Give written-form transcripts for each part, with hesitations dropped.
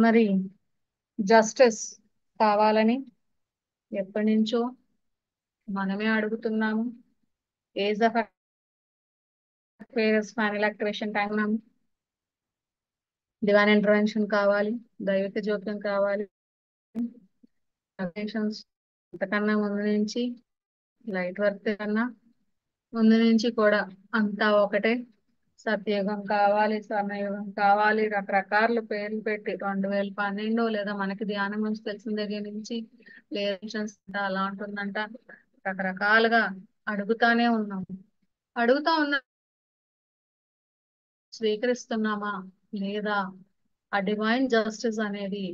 మరి జస్టిస్ కావాలని ఎప్పటి నుంచో మనమే అడుగుతున్నాము. Age of affairs final activation time ఉన్నాము. డివైన్ ఇంటర్వెన్షన్ కావాలి, దైవిక జోక్యం కావాలి. అంతకన్నా ముందు నుంచి లైట్ వర్క్ కన్నా ముందు నుంచి కూడా అంతా ఒకటే. సత్యయుగం కావాలి, స్వర్ణయుగం కావాలి, రకరకాల పేర్లు పెట్టి 2012 లేదా మనకి ధ్యానం నుంచి తెలిసిన దగ్గర నుంచి లేషన్స్ అలా ఉంటుందంట. రకరకాలుగా అడుగుతానే ఉన్నాం. అడుగుతా ఉన్న స్వీకరిస్తున్నామా లేదా? ఆ డివైన్ జస్టిస్ అనేది,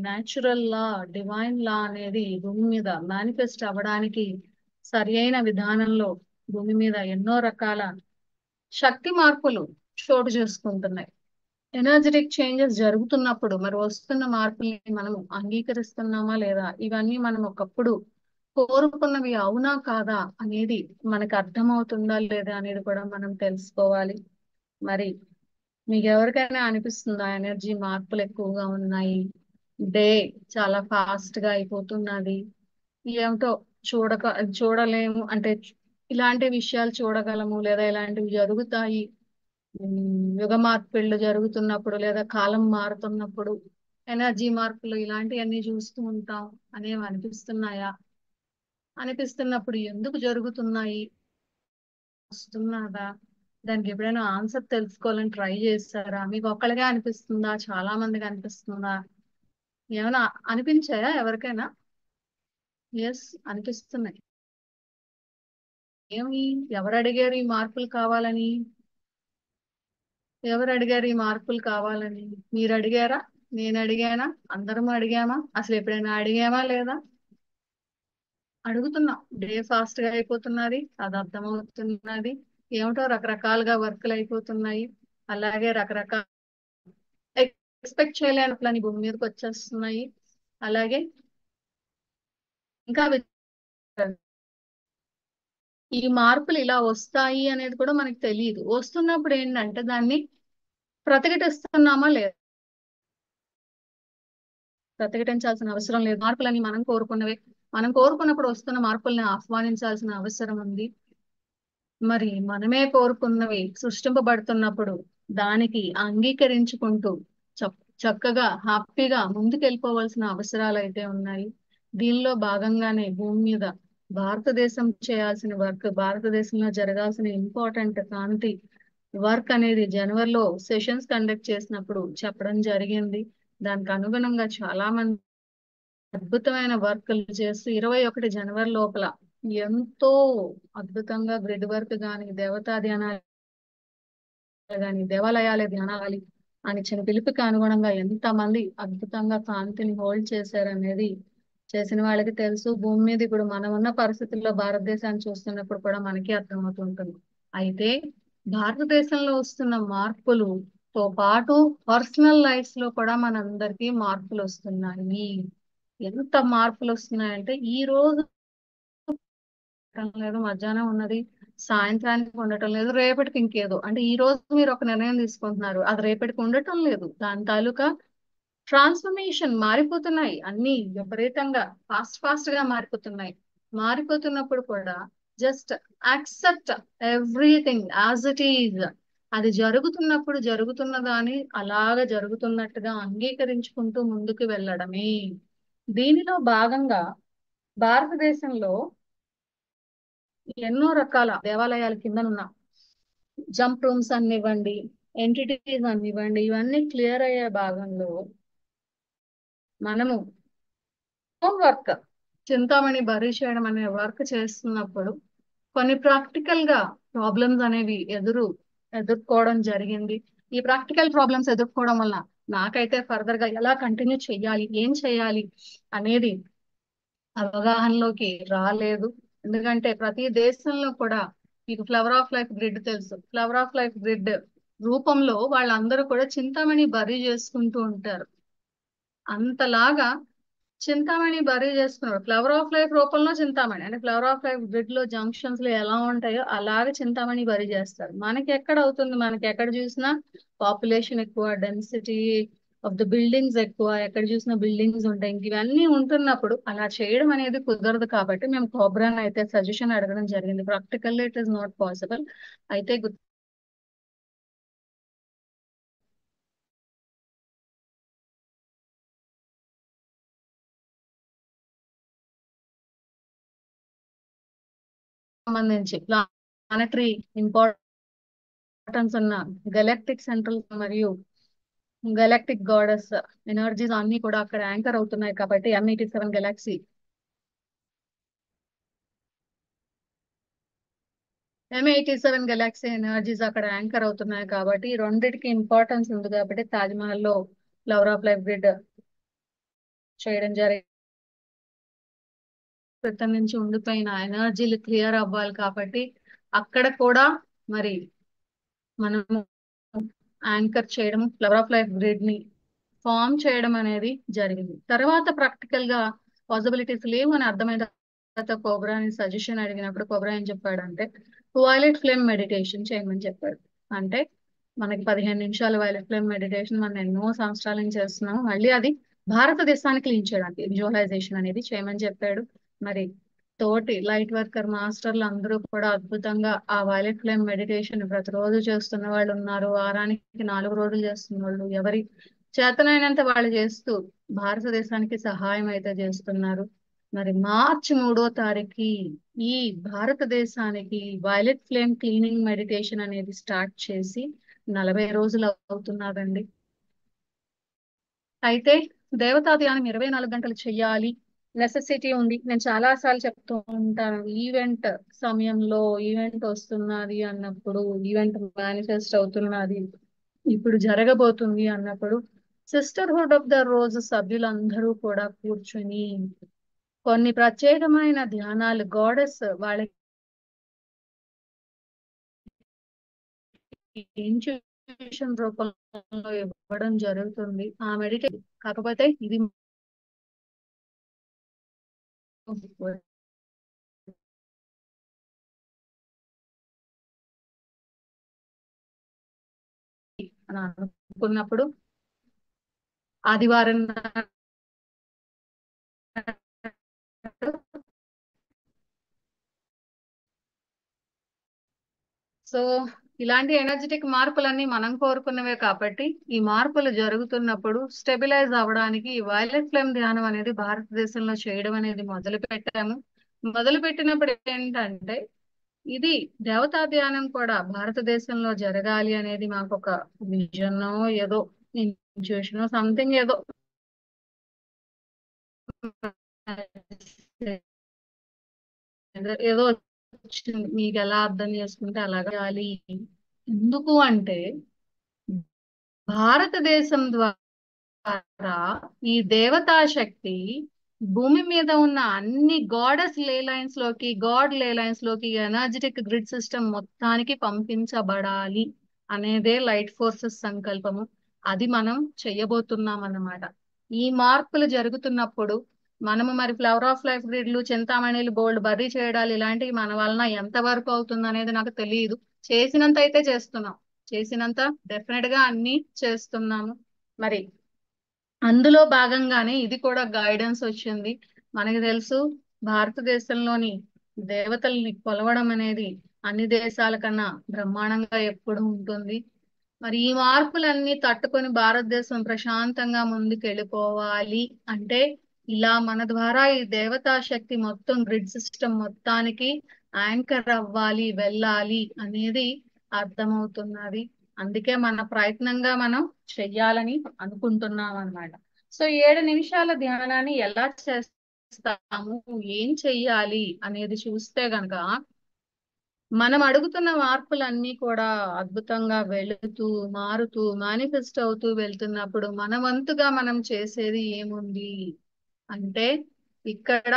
న్యాచురల్ లా, డివైన్ లా అనేది భూమి మీద మేనిఫెస్ట్ అవ్వడానికి సరి అయిన విధానంలో భూమి మీద ఎన్నో రకాల శక్తి మార్పులు చోటు చేసుకుంటున్నాయి. ఎనర్జెటిక్ చేంజెస్ జరుగుతున్నప్పుడు మరి వస్తున్న మార్పుల్ని మనం అంగీకరిస్తున్నామా లేదా? ఇవన్నీ మనం ఒకప్పుడు కోరుకున్నవి అవునా కాదా అనేది మనకు అర్థమవుతుందా లేదా అనేది కూడా మనం తెలుసుకోవాలి. మరి మీకు ఎవరికైనా అనిపిస్తుందా ఎనర్జీ మార్పులు ఎక్కువగా ఉన్నాయి, డే చాలా ఫాస్ట్ గా అయిపోతున్నది, ఏమిటో చూడక చూడలేము అంటే ఇలాంటి విషయాలు చూడగలము లేదా ఇలాంటివి జరుగుతాయి, యుగ మార్పులు జరుగుతున్నప్పుడు లేదా కాలం మారుతున్నప్పుడు ఎనర్జీ మార్పులు ఇలాంటివన్నీ చూస్తూ ఉంటాం అనేవి అనిపిస్తున్నాయా? అనిపిస్తున్నప్పుడు ఎందుకు జరుగుతున్నాయి, వస్తున్నదా? దానికి ఎప్పుడైనా ఆన్సర్ తెలుసుకోవాలని ట్రై చేస్తారా? మీకు ఒక్కరిగా అనిపిస్తుందా, చాలా మందికి అనిపిస్తుందా? ఏమైనా అనిపించాయా ఎవరికైనా? ఎస్, అనిపిస్తున్నాయి. ఏమి, ఎవరు అడిగారు ఈ మార్పులు కావాలని? ఎవరు అడిగారు ఈ మార్పులు కావాలని? మీరు అడిగారా? నేను అడిగానా? అందరం అడిగామా? అసలు ఎప్పుడైనా అడిగామా లేదా? అడుగుతున్నాం. డే ఫాస్ట్ గా అయిపోతున్నది, అది అర్థమవుతున్నది. ఏమిటో రకరకాలుగా వర్క్లు అయిపోతున్నాయి. అలాగే రకరకాల ఎక్స్పెక్ట్ చేయలేని ప్లాన్ భూమి మీదకి వచ్చేస్తున్నాయి. అలాగే ఇంకా ఈ మార్పులు ఇలా వస్తాయి అనేది కూడా మనకి తెలియదు. వస్తున్నప్పుడు ఏంటంటే దాన్ని ప్రతిఘటిస్తున్నామా లేదా? ప్రతిఘటించాల్సిన అవసరం లేదు. మార్పులని మనం కోరుకున్నవే. మనం కోరుకున్నప్పుడు వస్తున్న మార్పుల్ని ఆహ్వానించాల్సిన అవసరం ఉంది. మరి మనమే కోరుకున్నవి సృష్టింపబడుతున్నప్పుడు దానికి అంగీకరించుకుంటూ చక్కగా హ్యాపీగా ముందుకెళ్ళిపోవాల్సిన అవసరాలు అయితే ఉన్నాయి. దీనిలో భాగంగానే భూమి మీద భారతదేశం చేయాల్సిన వర్క్, భారతదేశంలో జరగాల్సిన ఇంపార్టెంట్ కాంతి వర్క్ అనేది జనవరిలో సెషన్స్ కండక్ట్ చేసినప్పుడు చెప్పడం జరిగింది. దానికి అనుగుణంగా చాలా మంది అద్భుతమైన వర్క్లు చేస్తూ 21 జనవరి లోపల ఎంతో అద్భుతంగా గ్రిడ్ వర్క్ గాని, దేవతా ధ్యానాలు గాని, దేవాలయాలే ధ్యానాలి అని ఇచ్చిన పిలుపుకి అనుగుణంగా ఎంతమంది అద్భుతంగా కాంతిని హోల్డ్ చేశారనేది చేసిన వాళ్ళకి తెలుసు. భూమి మీద ఇప్పుడు మనం ఉన్న పరిస్థితుల్లో భారతదేశాన్ని చూస్తున్నప్పుడు కూడా మనకి అర్థమవుతుంటుంది. అయితే భారతదేశంలో వస్తున్న మార్పులతో పాటు పర్సనల్ లైఫ్స్ లో కూడా మనందరికీ మార్పులు వస్తున్నాయి. ఎంత మార్పులు వస్తున్నాయంటే ఈ రోజు ఉండటం లేదు, మధ్యాహ్నం ఉన్నది సాయంత్రానికి ఉండటం లేదు, రేపటికి ఇంకేదో. అంటే ఈ రోజు మీరు ఒక నిర్ణయం తీసుకుంటున్నారు, అది రేపటికి ఉండటం లేదు. దాని తాలూకా ట్రాన్స్ఫర్మేషన్ మారిపోతున్నాయి. అన్ని విపరీతంగా ఫాస్ట్ గా మారిపోతున్నాయి. మారిపోతున్నప్పుడు కూడా just accept everything as it is. అది జరుగుతున్నప్పుడు జరుగుతున్న దాని అలాగ జరుగుతున్నట్టుగా అంగీకరించుకుంటూ ముందుకు వెళ్ళడమే. దీనిలో భాగంగా భారతదేశంలో ఎన్నో రకాల దేవాలయాల కిందనున్న జంప్ రూమ్స్ అనివ్వండి, ఎంటిటీస్ అనివ్వండి, ఇవన్నీ క్లియర్ అయ్యే భాగంలో మనము హోమ్ వర్క్, చింతామణి బరీ చేయడం అనే వర్క్ చేస్తున్నప్పుడు కొన్ని ప్రాక్టికల్ గా ప్రాబ్లమ్స్ అనేవి ఎదుర్కోవడం జరిగింది. ఈ ప్రాక్టికల్ ప్రాబ్లమ్స్ ఎదుర్కోవడం వల్ల నాకైతే ఫర్దర్ గా ఎలా కంటిన్యూ చేయాలి, ఏం చేయాలి అనేది అవగాహనలోకి రాలేదు. ఎందుకంటే ప్రతి దేశంలో కూడా మీకు ఫ్లవర్ ఆఫ్ లైఫ్ గ్రిడ్ తెలుసు. ఫ్లవర్ ఆఫ్ లైఫ్ గ్రిడ్ రూపంలో వాళ్ళందరూ కూడా చింతామణి బరీ చేసుకుంటూ ఉంటారు. అంతలాగా చింతామణి బరీ చేసుకున్నారు. ఫ్లవర్ ఆఫ్ లైఫ్ రూపంలో చింతామణి అంటే ఫ్లవర్ ఆఫ్ లైఫ్ గ్రిడ్ లో జంక్షన్స్ లో ఎలా ఉంటాయో అలాగే చింతామణి బరీ చేస్తారు. మనకి ఎక్కడ అవుతుంది? మనకి ఎక్కడ చూసినా పాపులేషన్ ఎక్కువ, డెన్సిటీ, ఆఫ్ ద బిల్డింగ్స్ ఎక్కువ, ఎక్కడ చూసిన బిల్డింగ్స్ ఉంటాయి. ఇంక ఇవన్నీ ఉంటున్నప్పుడు అలా చేయడం అనేది కుదరదు కాబట్టి మేము కోబ్రాని అయితే సజెషన్ అడగడం జరిగింది. Practically it is not possible. అయితే సంబంధించి ప్లానటరీ ఇంపార్టెన్స్ ఉన్న గెలాక్టిక్ సెంట్రల్ మరియు గెలాక్టిక్ గాడెస్ ఎనర్జీస్ అన్ని కూడా అక్కడ యాంకర్ అవుతున్నాయి కాబట్టి M87 Galaxy M87 Galaxy energies అక్కడ యాంకర్ అవుతున్నాయి కాబట్టి ఈ రెండిటికి ఇంపార్టెన్స్ ఉంది కాబట్టి తాజ్ మహల్ లో ఫ్లవర్ ఆఫ్ లైఫ్ గ్రిడ్ చేయడం జరిగింది. క్రితం నుంచి ఉండిపోయిన ఎనర్జీలు క్లియర్ అవ్వాలి కాబట్టి అక్కడ కూడా మరి మనము యాంకర్ చేయడం, ఫ్లవర్ ఆఫ్ లైఫ్ గ్రిడ్ ని ఫామ్ చేయడం అనేది జరిగింది. తర్వాత ప్రాక్టికల్ గా పాసిబిలిటీస్ లేవు అని అర్థమైన తర్వాత కోబ్రాని సజెషన్ అడిగినప్పుడు కోబ్రా ఏం చెప్పాడంటే వైలెట్ ఫ్లేమ్ మెడిటేషన్ చేయమని చెప్పాడు. అంటే మనకి 15 నిమిషాల వైలెట్ ఫ్లేమ్ మెడిటేషన్ మనం ఎన్నో సంవత్సరాల నుంచి చేస్తున్నాం, మళ్ళీ అది భారతదేశానికి లింక్ చేయడానికి విజువలైజేషన్ అనేది చేయమని చెప్పాడు. మరి తోటి లైట్ వర్కర్ మాస్టర్లు అందరూ కూడా అద్భుతంగా ఆ వైలెట్ ఫ్లేమ్ మెడిటేషన్ ప్రతిరోజు చేస్తున్న వాళ్ళు ఉన్నారు, వారానికి 4 రోజులు చేస్తున్న వాళ్ళు, ఎవరి చేతనైనంత వాళ్ళు చేస్తూ భారతదేశానికి సహాయం అయితే చేస్తున్నారు. మరి మార్చి 3వ తారీఖు ఈ భారతదేశానికి వైలెట్ ఫ్లేమ్ క్లీనింగ్ మెడిటేషన్ అనేది స్టార్ట్ చేసి 40 రోజులు అవుతున్నదండి. అయితే దేవతా ధ్యానం 24 గంటలు చెయ్యాలి, నెసెసిటీ ఉంది. నేను చాలా సార్లు చెప్తూ ఉంటాను, ఈవెంట్ సమయంలో ఈవెంట్ వస్తున్నది అన్నప్పుడు, ఈవెంట్ మేనిఫెస్ట్ అవుతున్నది ఇప్పుడు జరగబోతుంది అన్నప్పుడు సిస్టర్హుడ్ ఆఫ్ ద రోజు సభ్యులందరూ కూడా కూర్చుని కొన్ని ప్రత్యేకమైన ధ్యానాలు గాడెస్ వాళ్ళకి ఇన్స్టిట్యూషన్ రూపంలో ఇవ్వడం జరుగుతుంది. ఆ మెడిటేషన్ కాకపోతే ఇది అని అనుకున్నప్పుడు ఆదివారం సో ఇలాంటి ఎనర్జెటిక్ మార్పులన్నీ మనం కోరుకున్నవే కాబట్టి ఈ మార్పులు జరుగుతున్నప్పుడు స్టెబిలైజ్ అవ్వడానికి ఈ వైలెట్ ఫ్లేమ్ ధ్యానం అనేది భారతదేశంలో చేయడం అనేది మొదలు పెట్టాము. మొదలు పెట్టినప్పుడు ఏంటంటే ఇది దేవతా ధ్యానం కూడా భారతదేశంలో జరగాలి అనేది మాకు ఒక విజన్ ఏదో ఇంట్యూషన్ సంథింగ్ ఏదో ఏదో వచ్చింది. మీకు ఎలా అర్థం చేసుకుంటే అలాగా చేయాలి. ఎందుకు అంటే భారతదేశం ద్వారా ఈ దేవతా శక్తి భూమి మీద ఉన్న అన్ని గాడెస్ లే లైన్స్ లోకి, గాడ్ లే లైన్స్ లోకి, ఎనర్జెటిక్ గ్రిడ్ సిస్టమ్ మొత్తానికి పంపించబడాలి అనేదే లైట్ ఫోర్సెస్ సంకల్పము. అది మనం చెయ్యబోతున్నాం అన్నమాట. ఈ మార్పులు జరుగుతున్నప్పుడు మనము మరి ఫ్లవర్ ఆఫ్ లైఫ్ గ్రిడ్లు, చింతామణిలు, బోల్డ్ బర్రీ చేయడాలు ఇలాంటివి మన వలన ఎంత వరకు అవుతుంది అనేది నాకు తెలియదు. చేసినంత అయితే చేస్తున్నాం, చేసినంత డెఫినెట్ గా అన్ని చేస్తున్నాము. మరి అందులో భాగంగానే ఇది కూడా గైడెన్స్ వచ్చింది. మనకి తెలుసు భారతదేశంలోని దేవతల్ని కొలవడం అనేది అన్ని దేశాల కన్నా బ్రహ్మాండంగా ఎప్పుడు ఉంటుంది. మరి ఈ మార్పులన్నీ తట్టుకొని భారతదేశం ప్రశాంతంగా ముందుకెళ్ళిపోవాలి అంటే ఇలా మన ద్వారా ఈ దేవతా శక్తి మొత్తం గ్రిడ్ సిస్టమ్ మొత్తానికి యాంకర్ అవ్వాలి, వెళ్ళాలి అనేది అర్థమవుతున్నది. అందుకే మన ప్రయత్నంగా మనం చెయ్యాలని అనుకుంటున్నాం అన్నమాట. సో 7 నిమిషాల ధ్యానాన్ని ఎలా చేస్తాము, ఏం చెయ్యాలి అనేది చూస్తే గనక మనం అడుగుతున్న మార్పులన్నీ కూడా అద్భుతంగా వెళుతూ, మారుతూ, మేనిఫెస్ట్ అవుతూ వెళ్తున్నప్పుడు మన వంతుగా మనం చేసేది ఏముంది అంటే ఇక్కడ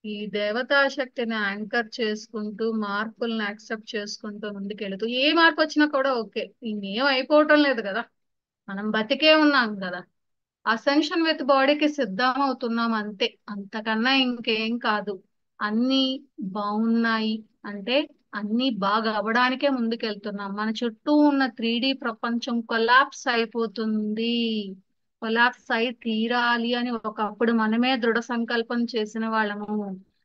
ఈ దేవతా శక్తిని యాంకర్ చేసుకుంటూ, మార్పుల్ని యాక్సెప్ట్ చేసుకుంటూ ముందుకెళ్తూ ఏ మార్పు వచ్చినా కూడా ఓకే, ఇంకేం అయిపోవటం లేదు కదా, మనం బతికే ఉన్నాం కదా, అసెన్షన్ విత్ బాడీకి సిద్ధం అవుతున్నాం అంతే, అంతకన్నా ఇంకేం కాదు. అన్ని బాగున్నాయి అంటే అన్ని బాగా అవ్వడానికే ముందుకెళ్తున్నాం. మన చుట్టూ ఉన్న 3D ప్రపంచం కొలాప్స్ అయిపోతుంది. కొలాప్స్ అయి తీరాలి అని ఒకప్పుడు మనమే దృఢ సంకల్పం చేసిన వాళ్ళము.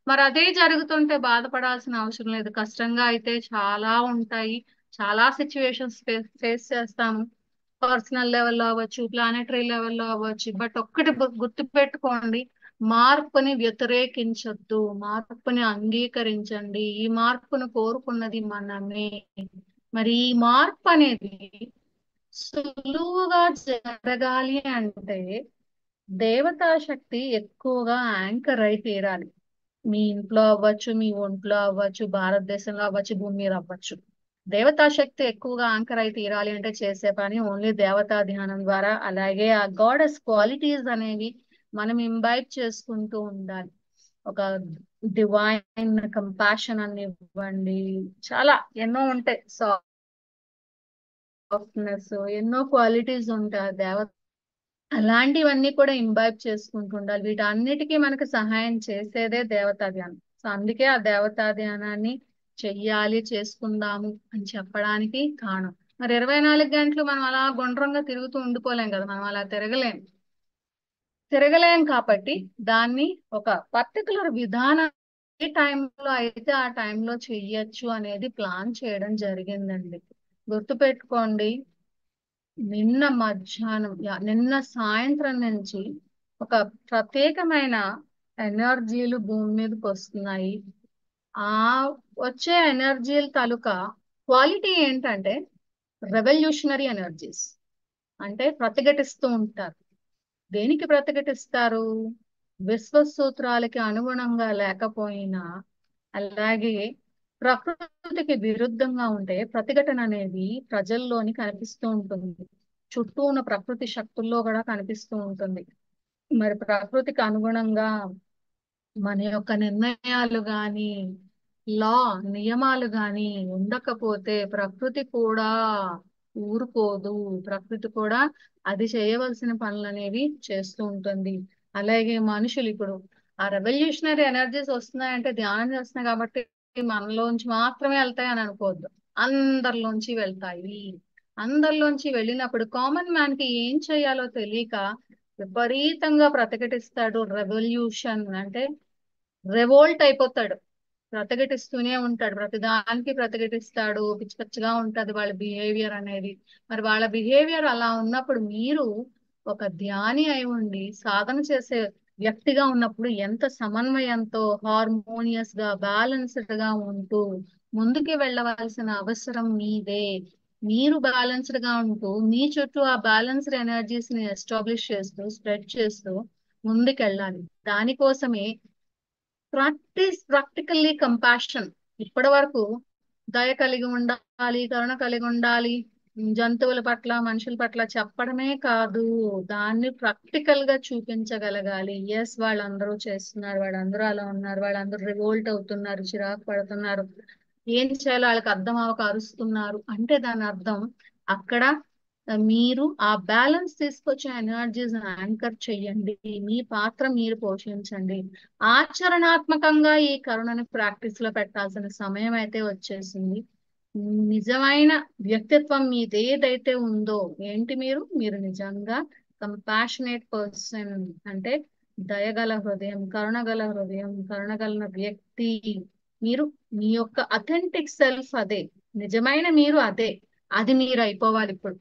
మరి అదే జరుగుతుంటే బాధపడాల్సిన అవసరం లేదు. కష్టంగా అయితే చాలా ఉంటాయి. చాలా సిచ్యువేషన్స్ ఫేస్ చేస్తాము. పర్సనల్ లెవెల్లో అవ్వచ్చు, ప్లానెటరీ లెవెల్లో అవ్వచ్చు. బట్ ఒక్కటి గుర్తు పెట్టుకోండి, మార్పుని వ్యతిరేకించొద్దు, మార్పుని అంగీకరించండి. ఈ మార్పును కోరుకున్నది మనమే. మరి ఈ మార్పు అనేది సులువుగా జరగాలి అంటే దేవతా శక్తి ఎక్కువగా యాంకర్ అయి తీరాలి. మీ ఇంట్లో అవ్వచ్చు, మీ ఒంట్లో అవ్వచ్చు, భారతదేశంలో అవ్వచ్చు, భూమి మీద అవ్వచ్చు. దేవతా శక్తి ఎక్కువగా యాంకర్ అయి తీరాలి అంటే చేసే పని ఓన్లీ దేవతా ధ్యానం ద్వారా. అలాగే ఆ గాడెస్ క్వాలిటీస్ అనేవి మనం ఇంబైబ్ చేసుకుంటూ ఉండాలి. ఒక డివైన్ కంపాషన్ అని ఇవ్వండి, చాలా ఎన్నో ఉంటాయి. సాఫ్ట్నెస్, ఎన్నో క్వాలిటీస్ ఉంటాయి దేవత. అలాంటివన్నీ కూడా ఇంబైబ్ చేసుకుంటూ ఉండాలి. వీటన్నిటికీ మనకు సహాయం చేసేదే దేవతా ధ్యానం. సో అందుకే ఆ దేవతా ధ్యానాన్ని చెయ్యాలి, చేసుకుందాము అని చెప్పడానికి కారణం. మరి 24 గంటలు మనం అలా గుండ్రంగా తిరుగుతూ ఉండిపోలేం కదా, మనం అలా తిరగలేం కాబట్టి దాన్ని ఒక పర్టికులర్ విధానం ఏ టైంలో అయితే ఆ టైంలో చెయ్యొచ్చు అనేది ప్లాన్ చేయడం జరిగిందండి. గుర్తుపెట్టుకోండి, నిన్న సాయంత్రం నుంచి ఒక ప్రత్యేకమైన ఎనర్జీలు భూమి మీదకి వస్తున్నాయి. ఆ వచ్చే ఎనర్జీల తాలూకా క్వాలిటీ ఏంటంటే రెవల్యూషనరీ ఎనర్జీస్. అంటే ప్రతిఘటిస్తూ ఉంటారు. దేనికి ప్రతిఘటిస్తారు? విశ్వ సూత్రాలకి అనుగుణంగా లేకపోయినా, అలాగే ప్రకృతికి విరుద్ధంగా ఉంటే ప్రతిఘటన అనేది ప్రజల్లోని కనిపిస్తూ ఉంటుంది. చుట్టూ ఉన్న ప్రకృతి శక్తుల్లో కూడా కనిపిస్తూ ఉంటుంది. మరి ప్రకృతికి అనుగుణంగా మన యొక్క నిర్ణయాలు గాని, లా నియమాలు గాని ఉండకపోతే ప్రకృతి కూడా ఊరుకోదు. ప్రకృతి కూడా అది చేయవలసిన పనులు అనేవి చేస్తూ ఉంటుంది. అలాగే మనుషులు ఇప్పుడు ఆ రెవల్యూషనరీ ఎనర్జీస్ వస్తున్నాయంటే ధ్యానం చేస్తున్నాయి కాబట్టి మనలోంచి మాత్రమే వెళ్తాయి అని అనుకోవద్దు. అందరిలోంచి వెళ్తాయి. అందరిలోంచి వెళ్ళినప్పుడు కామన్ మ్యాన్ కి ఏం చేయాలో తెలియక విపరీతంగా ప్రతిఘటిస్తాడు. రెవల్యూషన్ అంటే రెవోల్ట్ అయిపోతాడు. ప్రతిఘటిస్తూనే ఉంటాడు, ప్రతిదానికి ప్రతిఘటిస్తాడు. పిచ్చి పిచ్చిగా ఉంటది వాళ్ళ బిహేవియర్ అనేది. మరి వాళ్ళ బిహేవియర్ అలా ఉన్నప్పుడు మీరు ఒక ధ్యాని అయి ఉండి సాధన చేసే వ్యక్తిగా ఉన్నప్పుడు ఎంత సమన్వయంతో హార్మోనియస్ గా బ్యాలెన్స్డ్ గా ఉంటూ ముందుకి వెళ్ళవలసిన అవసరం మీదే. మీరు బ్యాలెన్స్డ్ గా ఉంటూ మీ చుట్టూ ఆ బ్యాలెన్స్డ్ ఎనర్జీస్ ని ఎస్టాబ్లిష్ చేస్తూ స్ప్రెడ్ చేస్తూ ముందుకెళ్ళాలి. దానికోసమే ప్రాక్టికల్లీ కంపాషన్. ఇప్పటి వరకు దయ కలిగి ఉండాలి, కరుణ కలిగి ఉండాలి, జంతువుల పట్ల మనుషుల పట్ల చెప్పడమే కాదు, దాన్ని ప్రాక్టికల్ గా చూపించగలగాలి. ఎస్, వాళ్ళందరూ చేస్తున్నారు, వాళ్ళందరూ అలా ఉన్నారు, వాళ్ళందరూ రివోల్ట్ అవుతున్నారు, చిరాకు పడుతున్నారు, ఏం చేయాలో వాళ్ళకి అర్థం అవ్వక అరుస్తున్నారు అంటే దాని అర్థం అక్కడ మీరు ఆ బ్యాలెన్స్ తీసుకొచ్చే ఎనర్జీస్ యాంకర్ చెయ్యండి. మీ పాత్ర మీరు పోషించండి. ఆచరణాత్మకంగా ఈ కరుణని ప్రాక్టీస్ లో పెట్టాల్సిన సమయం అయితే వచ్చేసింది. నిజమైన వ్యక్తిత్వం మీది ఏదైతే ఉందో, ఏంటి మీరు నిజంగా కంపాషనేట్ పర్సన్ అంటే దయగల హృదయం, కరుణగల హృదయం, కరుణగల వ్యక్తి. మీరు మీ యొక్క అథెంటిక్ సెల్ఫ్ అదే, నిజమైన మీరు అదే. అది మీరు అయిపోవాలి ఇప్పుడు.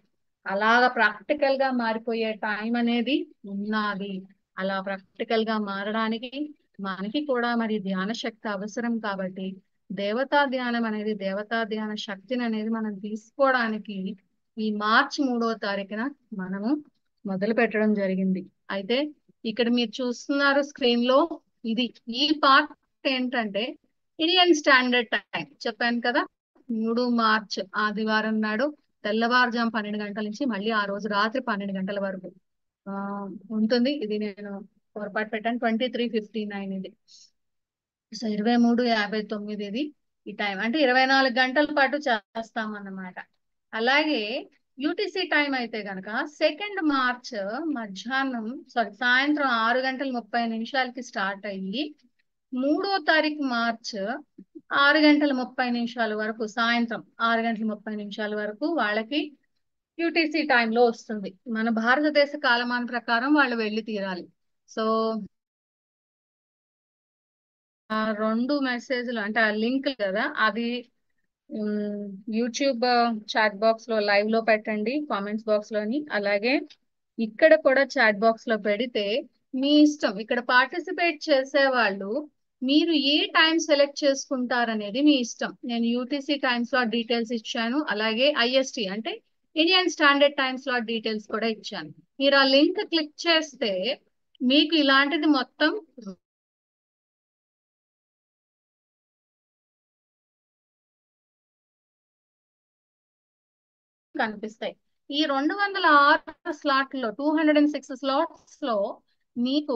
అలాగా ప్రాక్టికల్ గా మారిపోయే టైం అనేది ఉన్నది. అలా ప్రాక్టికల్ గా మారడానికి మనకి కూడా మరి ధ్యాన శక్తి అవసరం కాబట్టి దేవతా ధ్యానం అనేది, దేవతా ధ్యాన శక్తిని అనేది మనం తీసుకోవడానికి ఈ మార్చి 3వ తారీఖున మనము మొదలు పెట్టడం జరిగింది. అయితే ఇక్కడ మీరు చూస్తున్నారు స్క్రీన్ లో, ఇది ఈ పార్ట్ ఏంటంటే ఇండియన్ స్టాండర్డ్ టైం చెప్పాను కదా. 3 మార్చ్ ఆదివారం నాడు తెల్లవారుజాము 12 గంటల నుంచి మళ్ళీ ఆ రోజు రాత్రి 12 గంటల వరకు ఆ ఉంటుంది. ఇది నేను పొరపాటు పెట్టాను, 23:59 ఇది. సో 23:59 ఇది ఈ టైం. అంటే 24 గంటల పాటు చేస్తామన్నమాట. అలాగే యూటీసీ టైం అయితే గనక 2 మార్చ్ మధ్యాహ్నం సాయంత్రం 6:30 నిమిషాలకి స్టార్ట్ అయ్యి 3వ తారీఖు మార్చ్ 6:30 వరకు, సాయంత్రం 6:30 వరకు వాళ్ళకి యూటీసీ టైంలో వస్తుంది. మన భారతదేశ కాలమాన ప్రకారం వాళ్ళు వెళ్ళి తీరాలి. సో ఆ 2 మెసేజ్లు అంటే ఆ లింక్ కదా, అది యూట్యూబ్ చాట్ బాక్స్ లో లైవ్ లో పెట్టండి, కామెంట్స్ బాక్స్ లోని. అలాగే ఇక్కడ కూడా చాట్ బాక్స్ లో పెడితే మీ ఇష్టం. ఇక్కడ పార్టిసిపేట్ చేసే వాళ్ళు మీరు ఏ టైం సెలెక్ట్ చేసుకుంటారనేది మీ ఇష్టం. నేను యూటీసీ టైమ్ స్లాట్ డీటెయిల్స్ ఇచ్చాను, అలాగే ఐఎస్టి అంటే Indian standard time slot details కూడా ఇచ్చాను. మీరు ఆ లింక్ క్లిక్ చేస్తే మీకు ఇలాంటిది మొత్తం కనిపిస్తాయి. ఈ 206 స్లాట్లో 206 స్లాట్స్ లో మీకు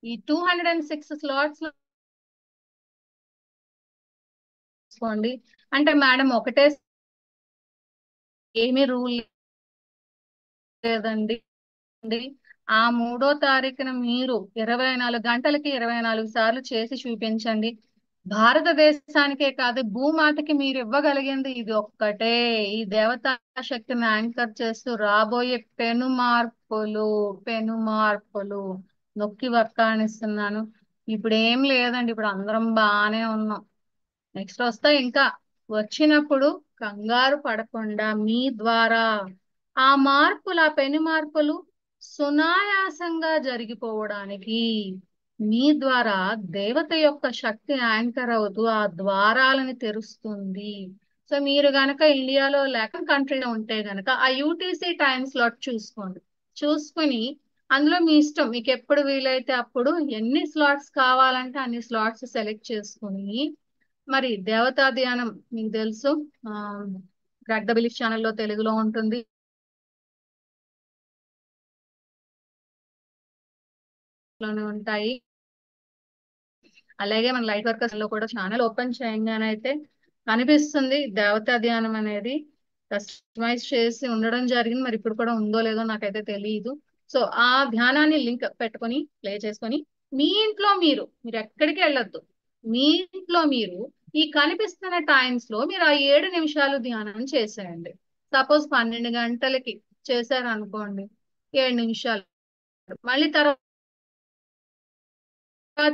ఈ 206 స్లాట్స్ లో తీసుకోండి. అంటే మేడం ఒకటే ఏమీ రూల్ లేదండి. ఆ 3వ తారీఖున మీరు 24 గంటలకి 24 సార్లు చేసి చూపించండి. భారతదేశానికే కాదు, భూమాతకి మీరు ఇవ్వగలిగింది ఇది ఒక్కటే. ఈ దేవతా శక్తిని యాంకర్ చేస్తూ రాబోయే పెను మార్పులు నొక్కి వక్కాణిస్తున్నాను. ఇప్పుడు ఏం లేదండి, ఇప్పుడు అందరం బాగానే ఉన్నాం. నెక్స్ట్ వస్తా ఇంకా. వచ్చినప్పుడు కంగారు పడకుండా మీ ద్వారా ఆ మార్పులు, ఆ పెను మార్పులు సునాయాసంగా జరిగిపోవడానికి మీ ద్వారా దేవత యొక్క శక్తి యాంకర్ అవుతూ ఆ ద్వారాలను తెరుస్తుంది. సో మీరు గనక ఇండియాలో లేక కంట్రీలో ఉంటే గనక ఆ యూటీసీ టైం స్లాట్ చూసుకోండి. చూసుకుని అందులో మీ ఇష్టం, మీకు ఎప్పుడు వీలైతే అప్పుడు ఎన్ని స్లాట్స్ కావాలంటే అన్ని స్లాట్స్ సెలెక్ట్ చేసుకుని మరి దేవతా ధ్యానం మీకు తెలుసు, ఆ గ్రాక్ ద బిలీఫ్ ఛానల్లో తెలుగులో ఉంటుంది, లోనే ఉంటాయి. అలాగే మన లైట్ వర్కర్స్ లో కూడా ఛానల్ ఓపెన్ చేయంగానే అయితే కనిపిస్తుంది దేవతా ధ్యానం అనేది కస్టమైజ్ చేసి ఉండడం జరిగింది. మరి ఇప్పుడు కూడా ఉందో లేదో నాకైతే తెలియదు. సో ఆ ధ్యానాన్ని లింక్ పెట్టుకొని ప్లే చేసుకొని మీ ఇంట్లో మీరు ఎక్కడికి వెళ్ళొద్దు. మీ ఇంట్లో మీరు ఈ కనిపిస్తున్న టైమ్స్ లో మీరు ఆ 7 నిమిషాలు ధ్యానం చేసేయండి. సపోజ్ 12 గంటలకి చేశారు అనుకోండి, 7 నిమిషాలు. మళ్ళీ తర్వాత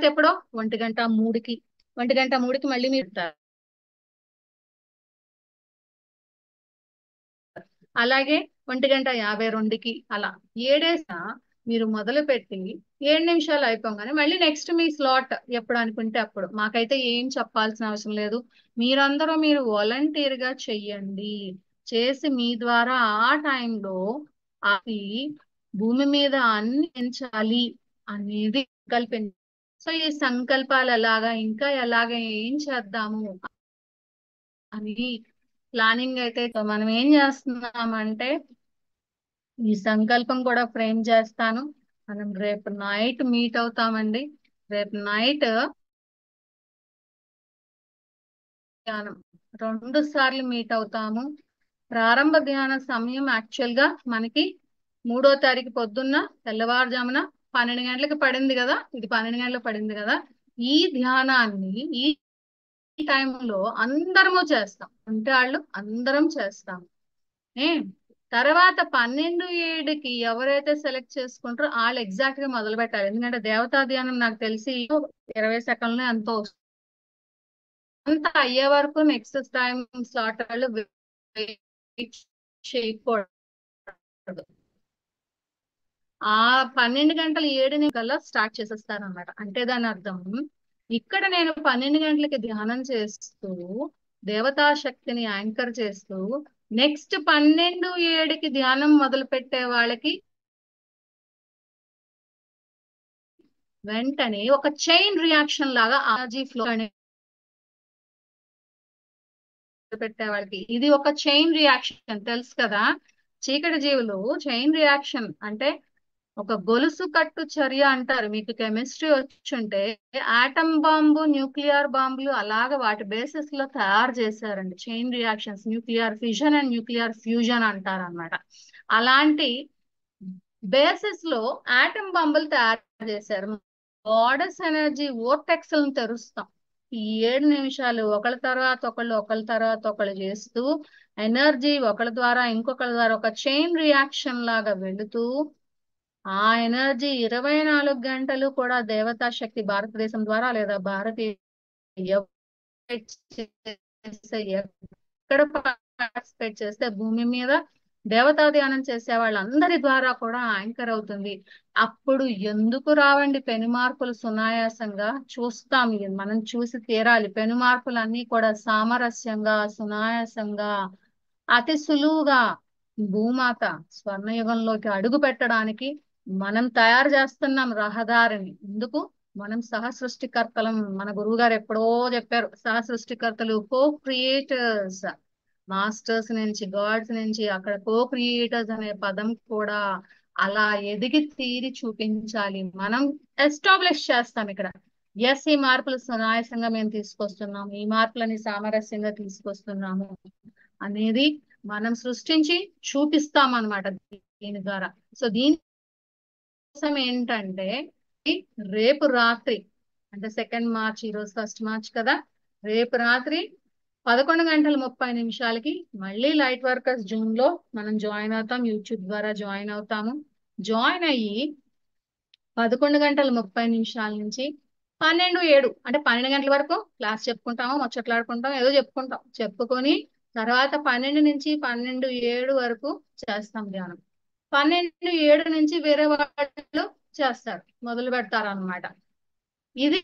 ఎప్పుడో 1:03కి మళ్ళీ మీరు అలాగే 1:52కి అలా ఏడేసా మీరు మొదలు పెట్టి 7 నిమిషాలు అయిపోగానే మళ్ళీ నెక్స్ట్ మీ స్లాట్ ఎప్పుడు అనుకుంటే అప్పుడు. మాకైతే ఏం చెప్పాల్సిన అవసరం లేదు. మీరందరూ మీరు వాలంటీర్ గా చెయ్యండి. చేసి మీ ద్వారా ఆ టైంలో అది భూమి మీద అన్ని పెంచాలి అనేది కల్పించాలి. సో ఈ సంకల్పాలు ఎలాగా, ఇంకా ఎలాగా ఏం చేద్దాము అని ప్లానింగ్ అయితే మనం ఏం చేస్తున్నామంటే ఈ సంకల్పం కూడా ఫ్రేమ్ చేస్తాను. మనం రేపు నైట్ మీట్ అవుతామండి. రేపు నైట్ ధ్యానం 2 సార్లు మీట్ అవుతాము. ప్రారంభ ధ్యాన సమయం యాక్చువల్ గా మనకి 3వ తారీఖు పొద్దున్న తెల్లవారుజామున 12 గంటలకు పడింది కదా, ఇది 12 గంటలకు పడింది కదా. ఈ ధ్యానాన్ని ఈ టైంలో అందరము చేస్తాం, అంటే వాళ్ళు అందరం చేస్తాం. ఏ తర్వాత 12:07కి ఎవరైతే సెలెక్ట్ చేసుకుంటారో వాళ్ళు ఎగ్జాక్ట్ గా మొదలు పెట్టాలి. ఎందుకంటే దేవతా ధ్యానం నాకు తెలిసి 20 సెకండ్లే అంత వస్తుంది. అంత అయ్యే వరకు నెక్స్ట్ టైం స్లాట్ వాళ్ళు వెయిట్ చేయకూడదు. ఆ 12:07 కల్లా స్టార్ట్ చేసేస్తారు అన్నమాట. అంటే దాని అర్థం ఇక్కడ నేను 12 గంటలకి ధ్యానం చేస్తూ దేవతా శక్తిని యాంకర్ చేస్తూ నెక్స్ట్ 12:07కి ధ్యానం మొదలు పెట్టే వాళ్ళకి వెంటనే ఒక చైన్ రియాక్షన్ లాగా ఎనర్జీ ఫ్లో పెట్టే వాళ్ళకి ఇది ఒక చైన్ రియాక్షన్, తెలుసు కదా. చీకటి జీవులు చైన్ రియాక్షన్ అంటే ఒక గొలుసు కట్టు చర్య అంటారు. మీకు కెమిస్ట్రీ వచ్చుంటే ఆటం బాంబు, న్యూక్లియర్ బాంబులు అలాగ వాటి బేసిస్ లో తయారు చేశారండి chain reactions. Nuclear fission and nuclear fusion అంటారు అనమాట. అలాంటి బేసిస్ లో ఆటం బాంబులు తయారు చేశారు. గాడెస్ ఎనర్జీ వోర్టెక్స్ తెరుస్తాం. ఈ 7 నిమిషాలు ఒకళ్ళ తర్వాత ఒకళ్ళు ఒకళ్ళ తర్వాత ఒకళ్ళు చేస్తూ ఎనర్జీ ఒకళ్ళ ద్వారా ఇంకొకళ్ళ ద్వారా ఒక చైన్ రియాక్షన్ లాగా వెళుతూ ఆ ఎనర్జీ 24 గంటలు కూడా దేవతా శక్తి భారతదేశం ద్వారా లేదా భారతీయ ఎక్కడ పార్టిసిపేట్ చేస్తే భూమి మీద దేవతా ధ్యానం చేసే వాళ్ళందరి ద్వారా కూడా యాంకర్ అవుతుంది. అప్పుడు ఎందుకు రావండి పెను మార్పులు? సునాయాసంగా చూస్తాం. ఇది మనం చూసి తీరాలి. పెను మార్పులు అన్ని కూడా సామరస్యంగా సునాయాసంగా అతి సులువుగా భూమాత స్వర్ణయుగంలోకి అడుగు పెట్టడానికి మనం తయారు చేస్తున్నాం రహదారిని. ఎందుకు? మనం సహ సృష్టికర్తలం. మన గురువు గారు ఎప్పుడో చెప్పారు, సహ సృష్టికర్తలు, కో క్రియేటర్స్. మాస్టర్స్ నుంచి గాడ్స్ నుంచి అక్కడ కో క్రియేటర్స్ అనే పదం కూడా అలా ఎదిగి తీరి చూపించాలి. మనం ఎస్టాబ్లిష్ చేస్తాం ఇక్కడ. ఎస్, ఈ మార్పులు సునాయాసంగా మేము తీసుకొస్తున్నాము, ఈ మార్పులని సామరస్యంగా తీసుకొస్తున్నాము అనేది మనం సృష్టించి చూపిస్తాం అన్నమాట దీని ద్వారా. సో దీని కోసం ఏంటంటే రేపు రాత్రి, అంటే 2 మార్చ్, ఈరోజు 1 మార్చ్ కదా, రేపు రాత్రి 11 గంటల 30 నిమిషాలకి మళ్ళీ లైట్ వర్కర్స్ జూమ్ లో మనం జాయిన్ అవుతాం. యూట్యూబ్ ద్వారా జాయిన్ అవుతాము. జాయిన్ అయ్యి 11 గంటల 30 నిమిషాల నుంచి 12:07 అంటే 12 గంటల వరకు క్లాస్ చెప్పుకుంటాము, ముచ్చట్లాడుకుంటాం, ఏదో చెప్పుకుంటాం. చెప్పుకొని తర్వాత 12 నుంచి 12:07 వరకు చేస్తాం ధ్యానం. 12:07 నుంచి వేరే వాళ్ళు చేస్తారు, మొదలు పెడతారు అన్నమాట. ఇది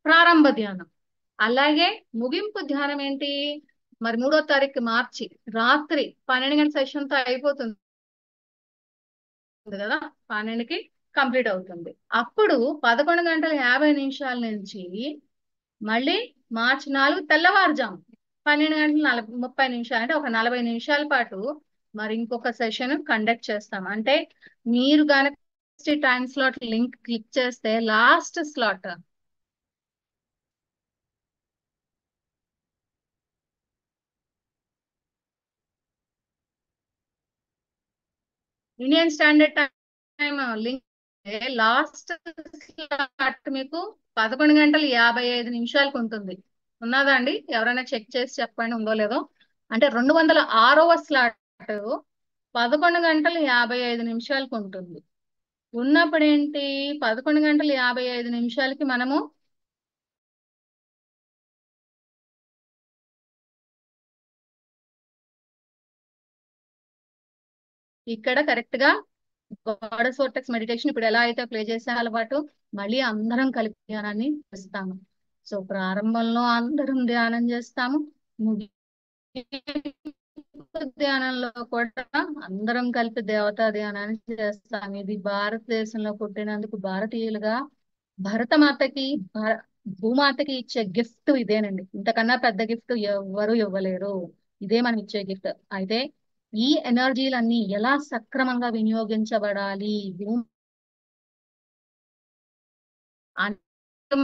ప్రారంభ ధ్యానం. అలాగే ముగింపు ధ్యానం ఏంటి? మరి 3వ తారీఖు మార్చి రాత్రి 12 గంటల సెషన్ తో అయిపోతుంది కదా, 12కి కంప్లీట్ అవుతుంది. అప్పుడు 11 గంటల 50 నిమిషాల నుంచి మళ్ళీ మార్చి 4 తెల్లవారుజాము 12 గంటల 30 నిమిషాలు, అంటే ఒక 40 నిమిషాల పాటు మరి ఇంకొక సెషన్ కండక్ట్ చేస్తాం. అంటే మీరు కనుక టైం స్లాట్ లింక్ క్లిక్ చేస్తే last slot Indian standard time link, last slot మీకు 11 గంటల 55 నిమిషాలకు ఉంటుంది. ఉన్నదా అండి? ఎవరైనా చెక్ చేసి చెప్పండి ఉందో లేదో. అంటే 206వ స్లాట్ 11 గంటల 55 నిమిషాలకు ఉంటుంది. ఉన్నప్పుడు ఏంటి, 11 గంటల 55 నిమిషాలకి మనము ఇక్కడ కరెక్ట్ గా గాడెస్ వర్టెక్స్ మెడిటేషన్ ఇప్పుడు ఎలా అయితే ప్లే చేసే అలవాటు మళ్ళీ అందరం కలిపి ధ్యానాన్ని చేస్తాము. సో ప్రారంభంలో అందరం ధ్యానం చేస్తాము, ధ్యానంలో కూడా అందరం కలిపి దేవతా ధ్యానాన్ని చేస్తాం. ఇది భారతదేశంలో పుట్టినందుకు భారతీయులుగా భరతమాతకి భూమాతకి ఇచ్చే గిఫ్ట్ ఇదేనండి. ఇంతకన్నా పెద్ద గిఫ్ట్ ఎవ్వరు ఇవ్వలేరు. ఇదే మనం ఇచ్చే గిఫ్ట్. అయితే ఈ ఎనర్జీలన్నీ ఎలా సక్రమంగా వినియోగించబడాలి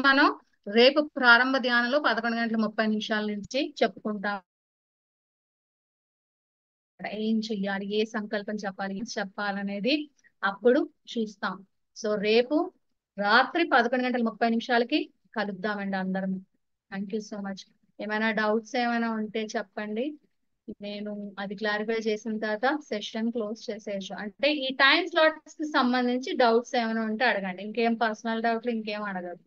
మనం రేపు ప్రారంభ ధ్యానంలో 11 గంటల 30 నిమిషాల నుంచి చెప్పుకుంటాం. ఏం చెయ్యాలి, ఏ సంకల్పం చెప్పాలి, ఏం చెప్పాలనేది అప్పుడు చూస్తాం. సో రేపు రాత్రి 11 గంటల 30 నిమిషాలకి కలుద్దామండి అందరం. Thank you so much. ఏమైనా డౌట్స్ ఏమైనా ఉంటే చెప్పండి, నేను అది క్లారిఫై చేసిన తర్వాత సెషన్ క్లోజ్ చేసేయచ్చు. అంటే ఈ టైం స్లాట్స్ కి సంబంధించి డౌట్స్ ఏమైనా ఉంటే అడగండి. ఇంకేం పర్సనల్ డౌట్లు ఇంకేం అడగదు.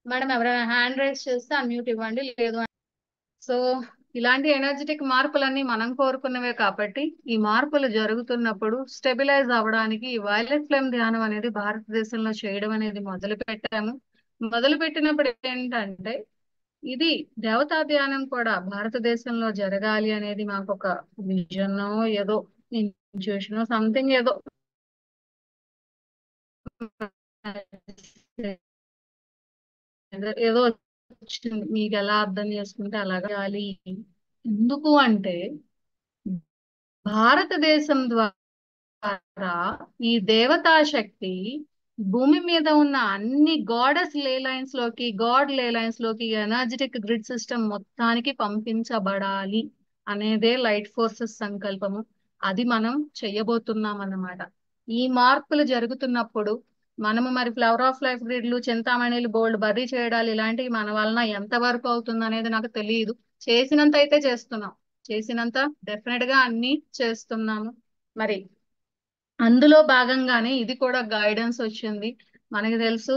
మేడం ఎవరైనా హ్యాండ్ రైజ్ చేస్తే అన్మ్యూట్ ఇవ్వండి, లేదు. సో ఇలాంటి ఎనర్జెటిక్ మార్పులన్నీ మనం కోరుకున్నవే కాబట్టి ఈ మార్పులు జరుగుతున్నప్పుడు స్టెబిలైజ్ అవ్వడానికి ఈ వైలెట్ ఫ్లేమ్ ధ్యానం అనేది భారతదేశంలో చేయడం అనేది మొదలు పెట్టాము. మొదలు పెట్టినప్పుడు ఏంటంటే ఇది దేవతా ధ్యానం కూడా భారతదేశంలో జరగాలి అనేది మాకు ఒక విజన్ ఏదో ఇన్స్టిట్యూషన్ సంథింగ్ ఏదో ఏదో వచ్చింది. మీకు ఎలా అర్థం చేసుకుంటే అలాగా చేయాలి. ఎందుకు అంటే భారతదేశం ద్వారా ఈ దేవతా శక్తి భూమి మీద ఉన్న అన్ని గాడెస్ లే లైన్స్ లోకి, గాడ్ లే లైన్స్ లోకి, ఎనర్జెటిక్ గ్రిడ్ సిస్టమ్ మొత్తానికి పంపించబడాలి అనేదే లైట్ ఫోర్సెస్ సంకల్పము. అది మనం చెయ్యబోతున్నాం అన్నమాట. ఈ మార్పులు జరుగుతున్నప్పుడు మనము మరి ఫ్లవర్ ఆఫ్ లైఫ్ గ్రిడ్లు, చింతామణిలు, బోల్డ్ బర్రీ చేయడాలు ఇలాంటివి మన వలన ఎంత వరకు అవుతుంది అనేది నాకు తెలియదు. చేసినంత అయితే చేస్తున్నాం, చేసినంత డెఫినెట్ గా అన్ని చేస్తున్నాము. మరి అందులో భాగంగానే ఇది కూడా గైడెన్స్ వచ్చింది. మనకి తెలుసు,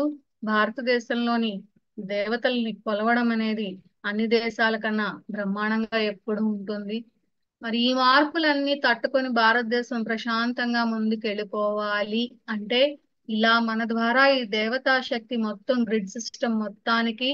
భారతదేశంలోని దేవతల్ని కొలవడం అనేది అన్ని దేశాల కన్నా బ్రహ్మాండంగా ఎప్పుడు ఉంటుంది. మరి ఈ మార్పులన్నీ తట్టుకొని భారతదేశం ప్రశాంతంగా ముందుకు వెళ్ళిపోవాలి అంటే, ఇలా మన ద్వారా ఈ దేవతా శక్తి మొత్తం గ్రిడ్ సిస్టమ్ మొత్తానికి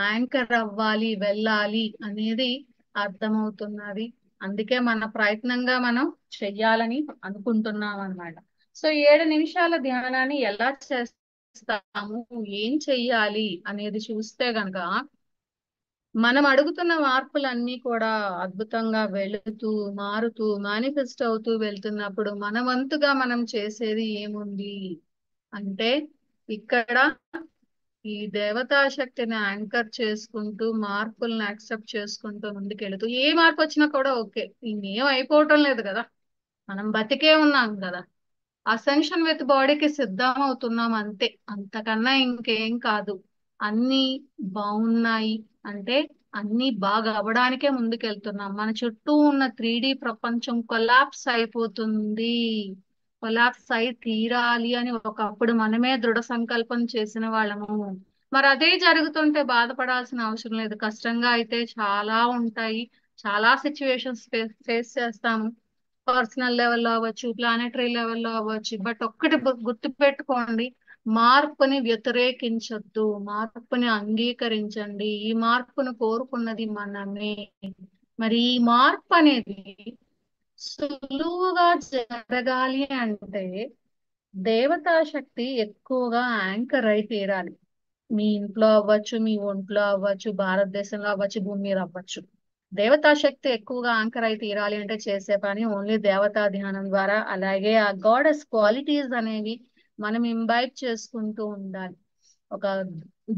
యాంకర్ అవ్వాలి, వెళ్ళాలి అనేది అర్థమవుతున్నది. అందుకే మన ప్రయత్నంగా మనం చెయ్యాలని అనుకుంటున్నాం అన్నమాట. సో 7 నిమిషాల ధ్యానాన్ని ఎలా చేస్తాము, ఏం చెయ్యాలి అనేది చూస్తే గనక, మనం అడుగుతున్న మార్పులన్నీ కూడా అద్భుతంగా వెళుతూ, మారుతూ, మేనిఫెస్ట్ అవుతూ వెళ్తున్నప్పుడు మన వంతుగా మనం చేసేది ఏముంది అంటే, ఇక్కడ ఈ దేవతా శక్తిని యాంకర్ చేసుకుంటూ, మార్పుల్ని యాక్సెప్ట్ చేసుకుంటూ ముందుకెళ్తూ, ఏ మార్పు వచ్చినా కూడా ఓకే, ఇంకేం అయిపోవటం లేదు కదా, మనం బతికే ఉన్నాం కదా, అసెన్షన్ విత్ బాడీకి సిద్ధం అవుతున్నాం అంతే, అంతకన్నా ఇంకేం కాదు. అన్ని బాగున్నాయి అంటే అన్ని బాగా అవ్వడానికే ముందుకెళ్తున్నాం. మన చుట్టూ ఉన్న 3D ప్రపంచం కొలాప్స్ అయిపోతుంది. కొలాప్స్ అయి తీరాలి అని ఒకప్పుడు మనమే దృఢ సంకల్పం చేసిన వాళ్ళము. మరి అదే జరుగుతుంటే బాధపడాల్సిన అవసరం లేదు. కష్టంగా అయితే చాలా ఉంటాయి, చాలా సిచ్యువేషన్స్ ఫేస్ చేస్తాము. పర్సనల్ లెవెల్లో అవ్వచ్చు, ప్లానెటరీ లెవెల్లో అవ్వచ్చు. బట్ ఒక్కటి గుర్తు పెట్టుకోండి, మార్పుని వ్యతిరేకించొద్దు, మార్పుని అంగీకరించండి. ఈ మార్పును కోరుకున్నది మనమే. మరి ఈ మార్పు అనేది సులువుగా జరగాలి అంటే దేవతా శక్తి ఎక్కువగా యాంకర్ అయి తీరాలి. మీ ఇంట్లో అవ్వచ్చు, మీ ఒంట్లో అవ్వచ్చు, భారతదేశంలో అవ్వచ్చు, భూమి మీద అవ్వచ్చు. దేవతా శక్తి ఎక్కువగా యాంకర్ అయి తీరాలి అంటే చేసే పని ఓన్లీ దేవతా ధ్యానం ద్వారా. అలాగే ఆ గాడెస్ క్వాలిటీస్ అనేవి మనం ఇంబైబ్ చేసుకుంటూ ఉండాలి. ఒక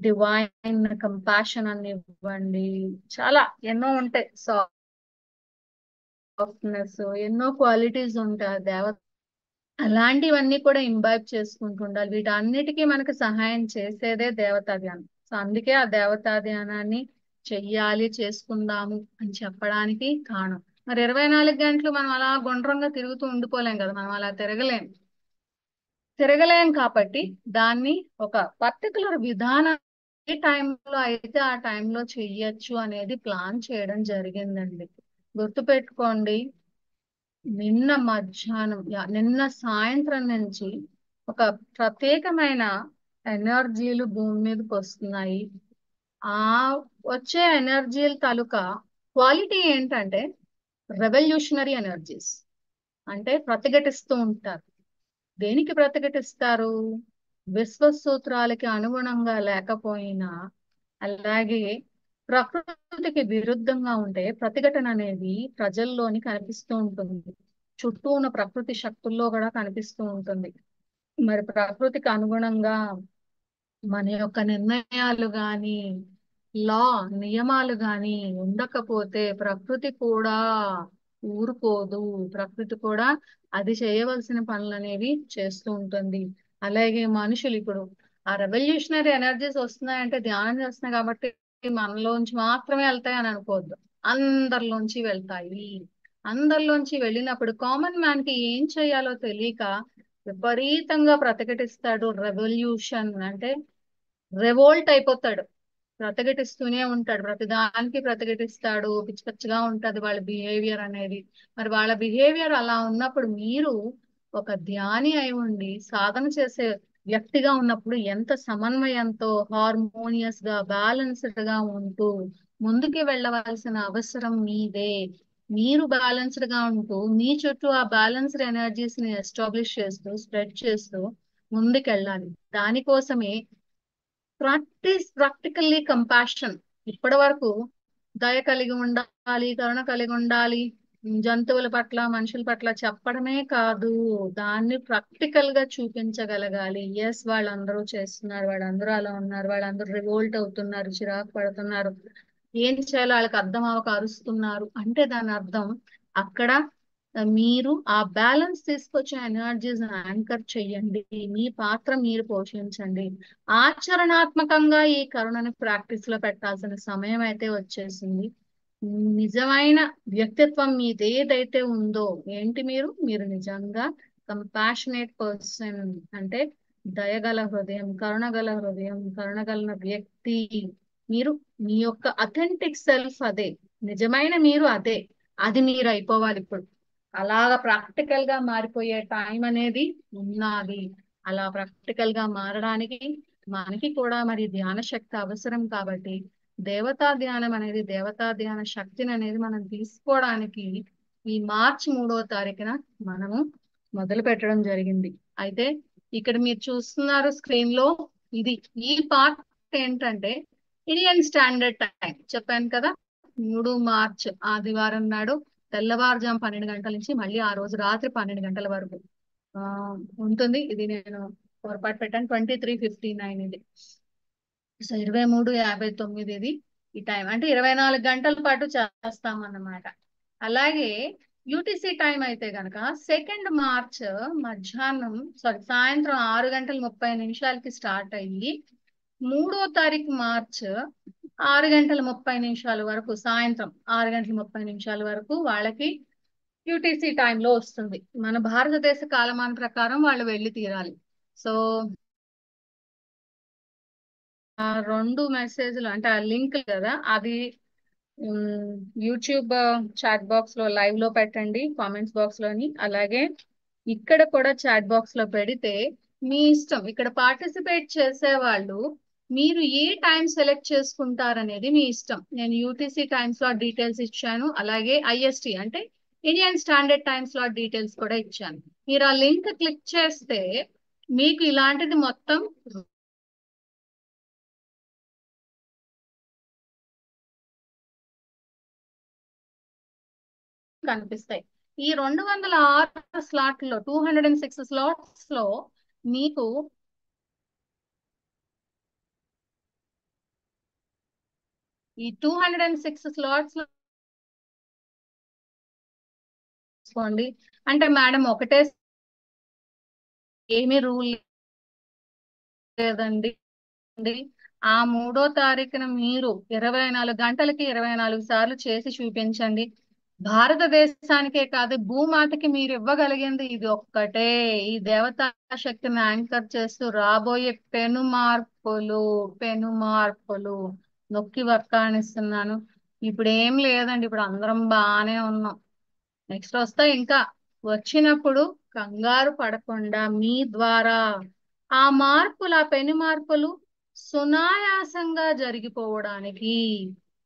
డివైన్ కంపాషన్ అని ఇవ్వండి, చాలా ఎన్నో ఉంటాయి, సాఫ్ట్నెస్, ఎన్నో క్వాలిటీస్ ఉంటాయి ఆ దేవత. అలాంటివన్నీ కూడా ఇంబైబ్ చేసుకుంటూ ఉండాలి. వీటన్నిటికీ మనకు సహాయం చేసేదే దేవతా ధ్యానం. సో అందుకే ఆ దేవతా ధ్యానాన్ని చెయ్యాలి, చేసుకుందాము అని చెప్పడానికి కారణం. మరి 24 గంటలు మనం అలా గుండ్రంగా తిరుగుతూ ఉండిపోలేం కదా, మనం అలా తిరగలేం కాబట్టి దాన్ని ఒక పర్టికులర్ విధానం, ఏ టైంలో అయితే ఆ టైంలో చెయ్యొచ్చు అనేది ప్లాన్ చేయడం జరిగిందండి. గుర్తుపెట్టుకోండి, నిన్న సాయంత్రం నుంచి ఒక ప్రత్యేకమైన ఎనర్జీలు భూమి మీదకి వస్తున్నాయి. ఆ వచ్చే ఎనర్జీల తాలూకా క్వాలిటీ ఏంటంటే రెవల్యూషనరీ ఎనర్జీస్, అంటే ప్రతిఘటిస్తూ ఉంటారు. దేనికి ప్రతిఘటిస్తారు? విశ్వ సూత్రాలకి అనుగుణంగా లేకపోయినా, అలాగే ప్రకృతికి విరుద్ధంగా ఉంటే ప్రతిఘటన అనేది ప్రజల్లోని కనిపిస్తూ ఉంటుంది. చుట్టూ ఉన్న ప్రకృతి శక్తుల్లో కూడా కనిపిస్తూ ఉంటుంది. మరి ప్రకృతికి అనుగుణంగా మన యొక్క నిర్ణయాలు గాని, లా నియమాలు గాని ఉండకపోతే ప్రకృతి కూడా ఊరుకోదు. ప్రకృతి కూడా అది చేయవలసిన పనులు అనేవి చేస్తూ ఉంటుంది. అలాగే మనుషులు ఇప్పుడు ఆ రెవల్యూషనరీ ఎనర్జీస్ వస్తున్నాయంటే ధ్యానం చేస్తున్నాయి కాబట్టి మనలోంచి మాత్రమే వెళ్తాయి అని అనుకోవద్దు, అందరిలోంచి వెళ్తాయి. అందరిలోంచి వెళ్ళినప్పుడు కామన్ మ్యాన్ కి ఏం చేయాలో తెలియక విపరీతంగా ప్రతిఘటిస్తాడు. రెవల్యూషన్ అంటే రెవోల్ట్ అయిపోతాడు, ప్రతిఘటిస్తూనే ఉంటాడు, ప్రతిదానికి ప్రతిఘటిస్తాడు. పిచ్చి పిచ్చిగా ఉంటది వాళ్ళ బిహేవియర్ అనేది. మరి వాళ్ళ బిహేవియర్ అలా ఉన్నప్పుడు మీరు ఒక ధ్యాని అయి ఉండి సాధన చేసే వ్యక్తిగా ఉన్నప్పుడు ఎంత సమన్వయంతో, హార్మోనియస్ గా, బ్యాలెన్స్డ్ గా ఉంటూ ముందుకి వెళ్ళవలసిన అవసరం మీదే. మీరు బ్యాలెన్స్డ్ గా ఉంటూ మీ చుట్టూ ఆ బ్యాలెన్స్డ్ ఎనర్జీస్ ని ఎస్టాబ్లిష్ చేస్తూ, స్ప్రెడ్ చేస్తూ ముందుకెళ్ళాలి. దానికోసమే ప్రాక్టికల్లీ కంపాషన్. ఇప్పటి వరకు దయ కలిగి ఉండాలి, కరుణ కలిగి ఉండాలి, జంతువుల పట్ల, మనుషుల పట్ల చెప్పడమే కాదు, దాన్ని ప్రాక్టికల్ గా చూపించగలగాలి. ఎస్, వాళ్ళందరూ చేస్తున్నారు, వాళ్ళందరూ అలా ఉన్నారు, వాళ్ళందరూ రివోల్ట్ అవుతున్నారు, చిరాకు పడుతున్నారు, ఏం చేయాలో వాళ్ళకి అర్థం అవ్వక అరుస్తున్నారు అంటే దాని అర్థం అక్కడ మీరు ఆ బ్యాలెన్స్ తీసుకొచ్చే ఎనర్జీస్ యాంకర్ చెయ్యండి. మీ పాత్ర మీరు పోషించండి. ఆచరణాత్మకంగా ఈ కరుణని ప్రాక్టీస్ లో పెట్టాల్సిన సమయం అయితే వచ్చేసింది. నిజమైన వ్యక్తిత్వం మీది ఏదైతే ఉందో, ఏంటి మీరు నిజంగా కంపాషనేట్ పర్సన్ అంటే దయగల హృదయం, కరుణగల హృదయం, కరుణగల వ్యక్తి. మీరు మీ యొక్క అథెంటిక్ సెల్ఫ్ అదే, నిజమైన మీరు అదే. అది మీరు అయిపోవాలి ఇప్పుడు. అలాగా ప్రాక్టికల్ గా మారిపోయే టైం అనేది ఉన్నది. అలా ప్రాక్టికల్ గా మారడానికి మనకి కూడా మరి ధ్యాన శక్తి అవసరం కాబట్టి, దేవతా ధ్యానం అనేది, దేవతా ధ్యాన శక్తిని అనేది మనం తీసుకోవడానికి ఈ మార్చి 3వ తారీఖున మనము మొదలు పెట్టడం జరిగింది. అయితే ఇక్కడ మీరు చూస్తున్నారు స్క్రీన్ లో, ఇది ఈ పార్ట్ ఏంటంటే ఇండియన్ స్టాండర్డ్ టైం చెప్పాను కదా. 3 మార్చ్ ఆదివారం నాడు తెల్లవారుజాము 12 గంటల నుంచి మళ్ళీ ఆ రోజు రాత్రి 12 గంటల వరకు ఆ ఉంటుంది. ఇది నేను పొరపాటు పెట్టాను, 23:59 ఇది. సో 23:59 ఇది ఈ టైం, అంటే 24 గంటల పాటు చేస్తాం అన్నమాట. అలాగే యూటీసీ టైం అయితే గనక 2 మార్చ్ మధ్యాహ్నం సాయంత్రం 6:30 స్టార్ట్ అయ్యి 3వ తారీఖు మార్చ్ 6:30 వరకు, సాయంత్రం 6:30 వరకు వాళ్ళకి యూటీసీ టైంలో వస్తుంది. మన భారతదేశ కాలమాన ప్రకారం వాళ్ళు వెళ్ళి తీరాలి. సో ఆ 2 మెసేజ్లు అంటే ఆ లింక్ కదా అది యూట్యూబ్ చాట్ బాక్స్ లో లైవ్ లో పెట్టండి, కామెంట్స్ బాక్స్ లోని. అలాగే ఇక్కడ కూడా చాట్ బాక్స్ లో పెడితే మీ ఇష్టం. ఇక్కడ పార్టిసిపేట్ చేసే వాళ్ళు మీరు ఏ టైం సెలెక్ట్ చేసుకుంటారనేది మీ ఇష్టం. నేను యూటీసీ టైమ్ స్లాట్ డీటెయిల్స్ ఇచ్చాను, అలాగే ఐఎస్టి అంటే Indian standard time slot details కూడా ఇచ్చాను. మీరు ఆ లింక్ క్లిక్ చేస్తే మీకు ఇలాంటిది మొత్తం కనిపిస్తాయి. ఈ 206 స్లాట్లో, 206 స్లాట్స్ లో మీకు ఈ 206 స్లాట్స్ లో తీసుకోండి. అంటే మేడం ఒకటే ఏమీ రూల్ లేదండి. ఆ 3వ తారీఖున మీరు 24 గంటలకి 24 సార్లు చేసి చూపించండి. భారతదేశానికే కాదు, భూమాతకి మీరు ఇవ్వగలిగింది ఇది ఒక్కటే. ఈ దేవతా శక్తిని యాంకర్ చేస్తూ రాబోయే పెను మార్పులు నొక్కి వక్కాణిస్తున్నాను. ఇప్పుడు ఏం లేదండి, ఇప్పుడు అందరం బాగానే ఉన్నాం. నెక్స్ట్ వస్తాయి ఇంకా. వచ్చినప్పుడు కంగారు పడకుండా మీ ద్వారా ఆ మార్పులు, ఆ పెను మార్పులు సునాయాసంగా జరిగిపోవడానికి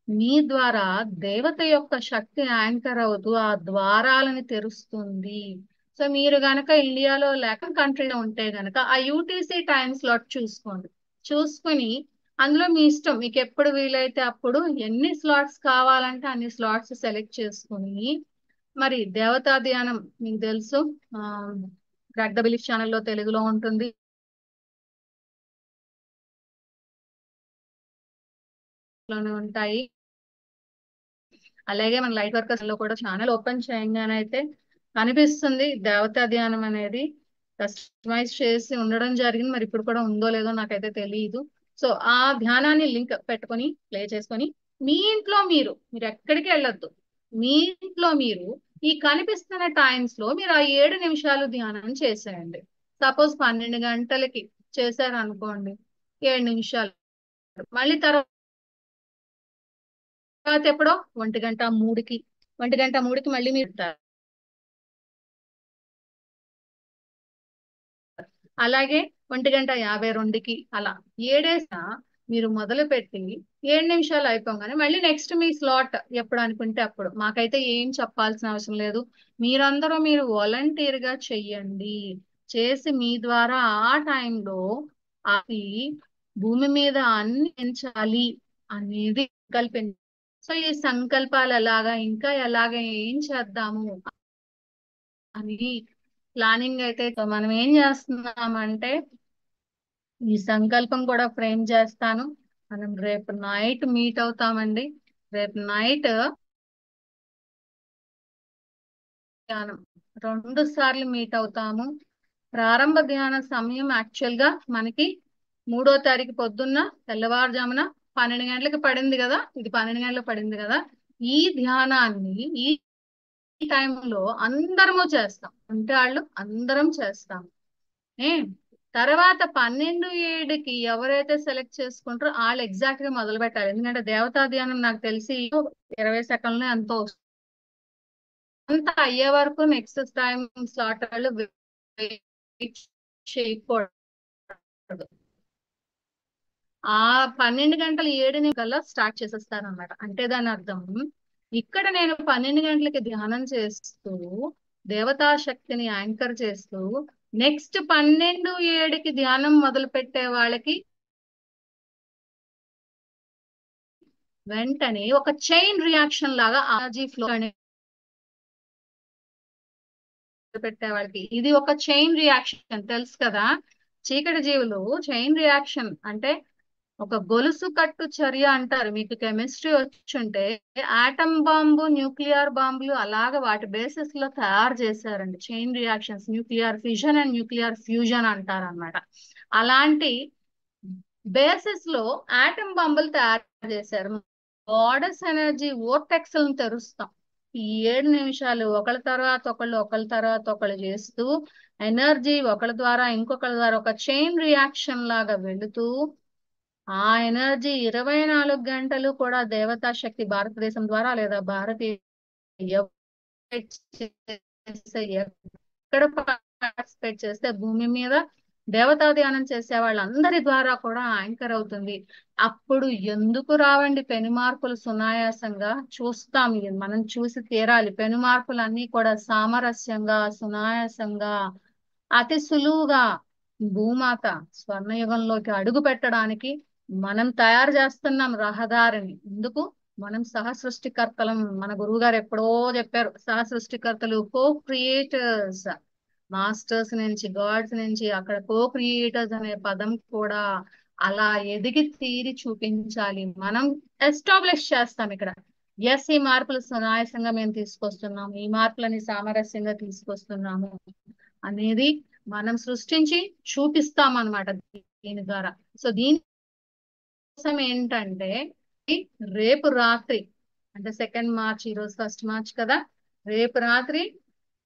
మీ ద్వారా దేవత యొక్క శక్తి యాంకర్ అవుతూ ఆ ద్వారాలను తెరుస్తుంది. సో మీరు గనక ఇండియాలో లేక కంట్రీలో ఉంటే గనక ఆ యూటీసీ టైం స్లాట్ చూసుకోండి. చూసుకుని అందులో మీ ఇష్టం, మీకు ఎప్పుడు వీలైతే అప్పుడు ఎన్ని స్లాట్స్ కావాలంటే అన్ని స్లాట్స్ సెలెక్ట్ చేసుకుని మరి దేవతా ధ్యానం మీకు తెలుసు. ఆ క్రాక్ ద బిలీఫ్ ఛానల్లో తెలుగులో ఉంటుంది, లోనే ఉంటాయి. అలాగే మన లైట్ వర్కర్స్ లో కూడా ఛానల్ ఓపెన్ చేయంగానే అయితే కనిపిస్తుంది దేవతా ధ్యానం అనేది కస్టమైజ్ చేసి ఉండడం జరిగింది. మరి ఇప్పుడు కూడా ఉందో లేదో నాకైతే తెలియదు. సో ఆ ధ్యానాన్ని లింక్ పెట్టుకొని ప్లే చేసుకొని మీ ఇంట్లో మీరు ఎక్కడికి వెళ్ళొద్దు. మీ ఇంట్లో మీరు ఈ కనిపిస్తున్న టైమ్స్ లో మీరు ఆ 7 నిమిషాలు ధ్యానం చేసేయండి. సపోజ్ 12 గంటలకి చేశారు అనుకోండి, 7 నిమిషాలు. మళ్ళీ తర్వాత ఎప్పుడో 1:03కి, 1:03కి మళ్ళీ మీరు అలాగే 1:52కి అలా ఏడేసా మీరు మొదలు పెట్టి 7 నిమిషాలు అయిపోగానే మళ్ళీ నెక్స్ట్ మీ స్లాట్ ఎప్పుడు అనుకుంటే అప్పుడు. మాకైతే ఏం చెప్పాల్సిన అవసరం లేదు. మీరందరూ మీరు వాలంటీర్ గా చెయ్యండి. చేసి మీ ద్వారా ఆ టైంలో అది భూమి మీద అన్ని పెంచాలి అనేది కల్పించండి. సో ఈ సంకల్పాలు ఎలాగా, ఇంకా ఎలాగ ఏం చేద్దాము అని ప్లానింగ్ అయితే మనం ఏం చేస్తున్నామంటే ఈ సంకల్పం కూడా ఫ్రేమ్ చేస్తాను. మనం రేపు నైట్ మీట్ అవుతామండి. రేపు నైట్ ధ్యానం 2 సార్లు మీట్ అవుతాము. ప్రారంభ ధ్యాన సమయం యాక్చువల్ గా మనకి 3వ తారీఖు పొద్దున్న తెల్లవారుజామున 12 గంటలకు పడింది కదా, ఇది 12 గంటలకు పడింది కదా. ఈ ధ్యానాన్ని ఈ టైంలో అందరము చేస్తాం, అంటే వాళ్ళు అందరం చేస్తాం. ఏ తర్వాత 12:07కి ఎవరైతే సెలెక్ట్ చేసుకుంటారో వాళ్ళు ఎగ్జాక్ట్ గా మొదలు పెట్టాలి. ఎందుకంటే దేవతా ధ్యానం నాకు తెలిసి 20 సెకండ్లు ఎంతో అంత అయ్యే వరకు నెక్స్ట్ టైం స్లాట్ వాళ్ళు వెయిట్ చేయకూడదు. ఆ 12:07 కల్లా స్టార్ట్ చేసేస్తారు అనమాట. అంటే దాని అర్థం ఇక్కడ నేను 12 గంటలకి ధ్యానం చేస్తూ దేవతా శక్తిని యాంకర్ చేస్తూ నెక్స్ట్ 12:07కి ధ్యానం మొదలు పెట్టే వాళ్ళకి వెంటనే ఒక చైన్ రియాక్షన్ లాగా ఎనర్జీ ఫ్లో పెట్టే వాళ్ళకి ఇది ఒక చైన్ రియాక్షన్ తెలుసు కదా. చీకటి జీవులు చైన్ రియాక్షన్ అంటే ఒక గొలుసు కట్టు చర్య అంటారు. మీకు కెమిస్ట్రీ వచ్చుంటే ఆటం బాంబు, న్యూక్లియర్ బాంబులు అలాగ వాటి బేసిస్ లో తయారు చేశారండి chain reactions. Nuclear fission and nuclear fusion అంటారు అనమాట. అలాంటి బేసిస్ లో ఆటం బాంబులు తయారు చేశారు. గాడెస్ ఎనర్జీ వోర్టెక్స్ తెరుస్తాం. ఈ 7 నిమిషాలు ఒకళ్ళ తర్వాత ఒకళ్ళు చేస్తూ ఎనర్జీ ఒకళ్ళ ద్వారా ఇంకొకళ్ళ ద్వారా ఒక చైన్ రియాక్షన్ లాగా వెళుతూ ఆ ఎనర్జీ 24 గంటలు కూడా దేవతా శక్తి భారతదేశం ద్వారా లేదా భారతీయ ఎక్కడ పార్టిసిపేట్ చేస్తే భూమి మీద దేవతా ధ్యానం చేసే వాళ్ళందరి ద్వారా కూడా యాంకర్ అవుతుంది. అప్పుడు ఎందుకు రావండి పెను మార్పులు సునాయాసంగా చూస్తాం. ఇది మనం చూసి తీరాలి. పెను మార్పులు అన్ని కూడా సామరస్యంగా సునాయాసంగా అతి సులువుగా భూమాత స్వర్ణయుగంలోకి అడుగు పెట్టడానికి మనం తయారు చేస్తున్నాం రహదారిని. ఎందుకు మనం సహ సృష్టికర్తలం. మన గురువు గారు ఎప్పుడో చెప్పారు సహ సృష్టికర్తలు, కో క్రియేటర్స్. మాస్టర్స్ నుంచి గాడ్స్ నుంచి అక్కడ కో క్రియేటర్స్ అనే పదం కూడా అలా ఎదిగి తీరి చూపించాలి. మనం ఎస్టాబ్లిష్ చేస్తాం ఇక్కడ. ఎస్, ఈ మార్పులు సునాయాసంగా మేము తీసుకొస్తున్నాము, ఈ మార్పులని సామరస్యంగా తీసుకొస్తున్నాము అనేది మనం సృష్టించి చూపిస్తాం అనమాట దీని ద్వారా. సో దీని కోసం ఏంటంటే రేపు రాత్రి అంటే 2nd మార్చ్, ఈరోజు 1st మార్చ్ కదా, రేపు రాత్రి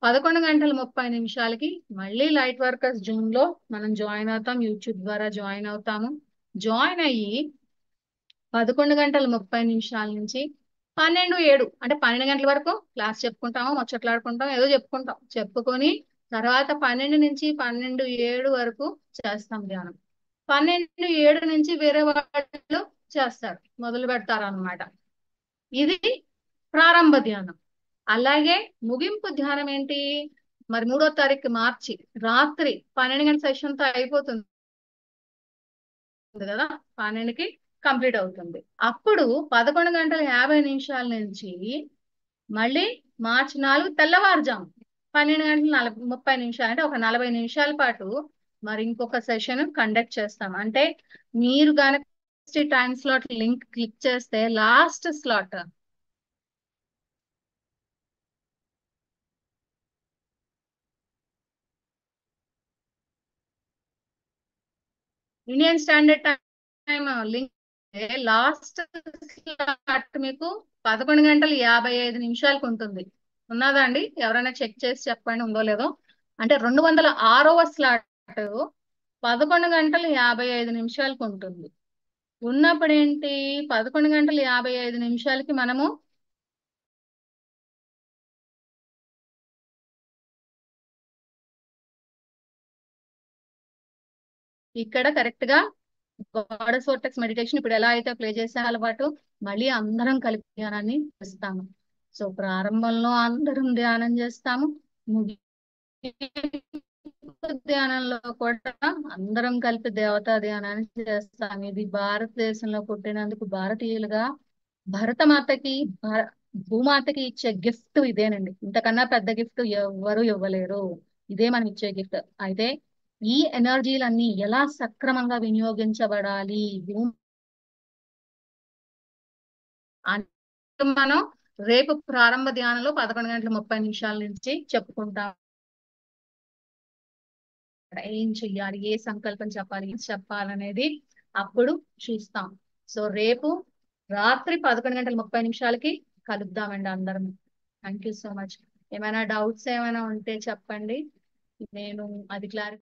11:30 మళ్ళీ లైట్ వర్కర్స్ జూమ్ లో మనం జాయిన్ అవుతాం. యూట్యూబ్ ద్వారా జాయిన్ అవుతాము. జాయిన్ అయ్యి 11:30 నుంచి 12:07 అంటే 12 గంటల వరకు క్లాస్ చెప్పుకుంటాము, ముచ్చట్లాడుకుంటాం, ఏదో చెప్పుకుంటాం. చెప్పుకొని తర్వాత 12 నుంచి 12:07 వరకు చేస్తాం ధ్యానం. 12:07 నుంచి వేరే వాళ్ళు చేస్తారు, మొదలు పెడతారు అన్నమాట. ఇది ప్రారంభ ధ్యానం. అలాగే ముగింపు ధ్యానం ఏంటి మరి 3వ తారీఖు మార్చి రాత్రి 12 గంటల సెషన్ తో అయిపోతుంది కదా, 12కి కంప్లీట్ అవుతుంది. అప్పుడు 11:50 నుంచి మళ్ళీ మార్చి 4 తెల్లవారుజాము 12:30 అంటే ఒక 40 నిమిషాల పాటు మరి ఇంకొక సెషన్ కండక్ట్ చేస్తాం. అంటే మీరు కనుక టైం స్లాట్ లింక్ క్లిక్ చేస్తే last slot Indian standard time link last slot మీకు 11:55 ఉంటుంది. ఉన్నదా అండి? ఎవరైనా చెక్ చేసి చెప్పండి ఉందో లేదో. అంటే 206వ స్లాట్ 11:55 ఉంటుంది. ఉన్నప్పుడు ఏంటి 11:55 మనము ఇక్కడ కరెక్ట్ గా గాడెస్ వోర్టెక్స్ మెడిటేషన్ ఇప్పుడు ఎలా అయితే ప్లే చేసే అలవాటు మళ్ళీ అందరం కలిపి ధ్యానాన్ని చేస్తాము. సో ప్రారంభంలో అందరం ధ్యానం చేస్తాము, ధ్యానంలో కూడా అందరం కలిపి దేవతా ధ్యానాన్ని చేస్తాం. ఇది భారతదేశంలో పుట్టినందుకు భారతీయులుగా భరతమాతకి భూమాతకి ఇచ్చే గిఫ్ట్ ఇదేనండి. ఇంతకన్నా పెద్ద గిఫ్ట్ ఎవ్వరు ఇవ్వలేరు. ఇదే మనం ఇచ్చే గిఫ్ట్. అయితే ఈ ఎనర్జీలన్నీ ఎలా సక్రమంగా వినియోగించబడాలి మనం రేపు ప్రారంభ ధ్యానంలో 11:30 నుంచి చెప్పుకుంటాం. ఏం చెయ్యాలి, ఏ సంకల్పం చెప్పాలి, ఏం చెప్పాలనేది అప్పుడు చూస్తాం. సో రేపు రాత్రి 11:30 కలుద్దామండి అందరం. Thank you so much. ఏమైనా డౌట్స్ ఏమైనా ఉంటే చెప్పండి, నేను అది క్లారిఫై